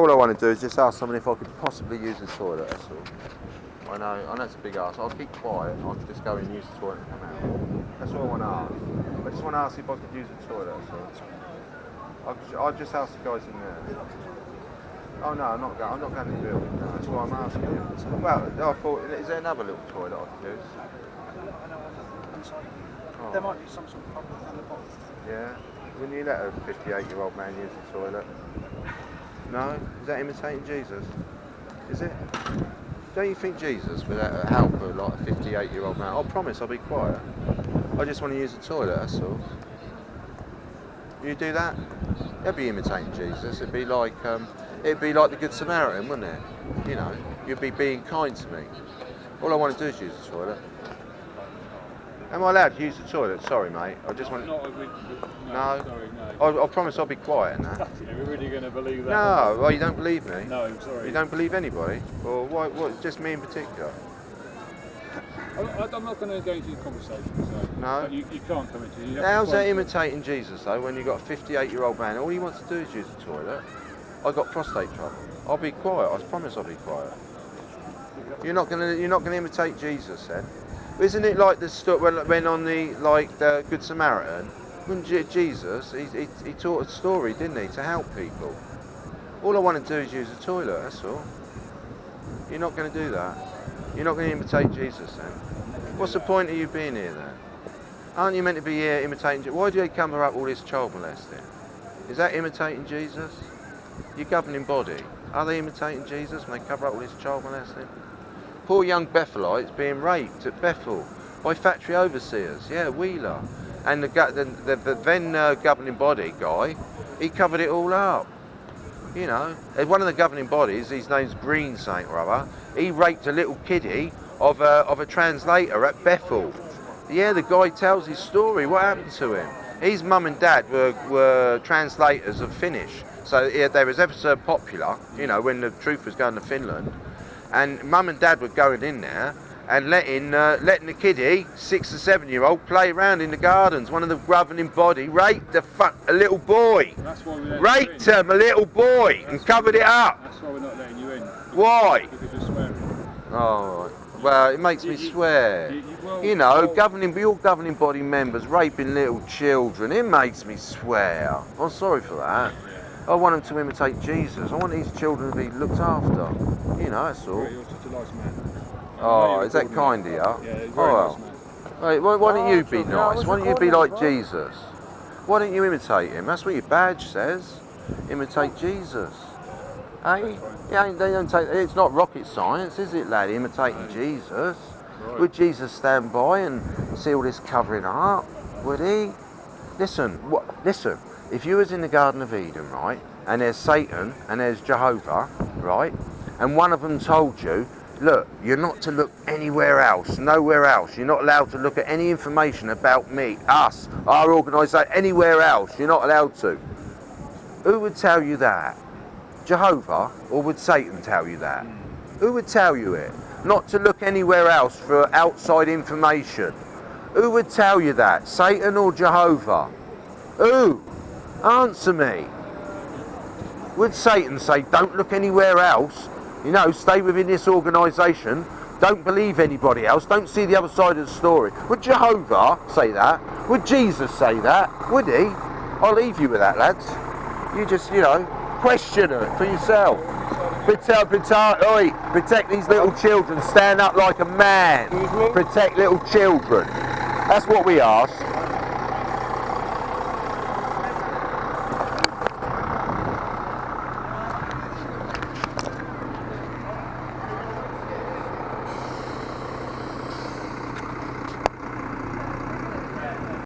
All I want to do is just ask someone if I could possibly use the toilet, that's all. I know it's a big ask. I'll keep quiet, I'll just go and use the toilet and come out. That's all I want to ask. I just want to ask if I could use the toilet, that's all. I'll just ask the guys in there. Oh no, I'm not going to the building, no, that's why I'm asking you. Well, I thought, is there another little toilet I could use? I'm sorry. Oh. There might be some sort of problem on the bottom. Yeah? Wouldn't you let a 58-year-old man use the toilet? No? Is that imitating Jesus? Is it? Don't you think Jesus would help like a 58-year-old man? I promise I'll be quiet. I just want to use the toilet, that's all. You do that? That'd be imitating Jesus. It'd be like the Good Samaritan, wouldn't it? You know, you'd be being kind to me. All I want to do is use the toilet. Am I allowed to use the toilet? Sorry, mate. I just want. No. Sorry, I promise I'll be quiet in that. We're really going to believe that? No. Well, you don't believe me? No, I'm sorry. You don't believe anybody? Or what? Just me in particular? I'm not going to go into the conversation. So. No. But you can't come into it. How's that imitating Jesus though? When you've got a 58-year-old man, all he wants to do is use the toilet. I got prostate trouble. I'll be quiet. I promise I'll be quiet. You're not going to imitate Jesus then? Isn't it like the when on the Good Samaritan? When Jesus, he taught a story, didn't he, to help people? All I want to do is use the toilet. That's all. You're not going to do that. You're not going to imitate Jesus then. What's the point of you being here then? Aren't you meant to be here imitating Jesus? Why do they cover up all this child molesting? Is that imitating Jesus? Your governing body, are they imitating Jesus when they cover up all this child molesting? Poor young Bethelites being raped at Bethel by factory overseers, yeah, Wheeler. And the then governing body guy, he covered it all up. You know, one of the governing bodies, his name's Green something or other, he raped a little kiddie of a translator at Bethel. Yeah, the guy tells his story, what happened to him. His mum and dad were translators of Finnish, so yeah, they was ever so popular, you know, when the truth was going to Finland. And mum and dad were going in there and letting the kiddie, 6 or 7-year-old, play around in the gardens. One of the governing body raped a little boy. That's why we're raped him, a little boy, and covered it up. That's why we're not letting you in. Why? Because you're swearing. Oh, well, it makes me swear. You know, your governing body members raping little children, it makes me swear. I'm sorry for that. I want them to imitate Jesus. I want these children to be looked after. You know, that's all. You're such a nice man. Oh, is that kind of you? Yeah, he's very nice man. Wait, why don't you be nice? Why don't you be like Jesus? Why don't you imitate him? That's what your badge says. Imitate Jesus. Hey? Yeah, they don't take. It's not rocket science, is it, lad? Imitating Jesus. Right. Would Jesus stand by and see all this covering up? Would he? Listen. If you was in the Garden of Eden, right, and there's Satan and there's Jehovah, right, and one of them told you, look, you're not to look anywhere else, nowhere else. You're not allowed to look at any information about me, us, our organisation, anywhere else. You're not allowed to. Who would tell you that? Jehovah, or would Satan tell you that? Who would tell you it? Not to look anywhere else for outside information. Who would tell you that? Satan or Jehovah? Who? Answer me. Would Satan say, don't look anywhere else? You know, stay within this organisation. Don't believe anybody else. Don't see the other side of the story. Would Jehovah say that? Would Jesus say that? Would he? I'll leave you with that, lads. You just, you know, question it for yourself. Protect these little children. Stand up like a man. Protect little children. That's what we ask.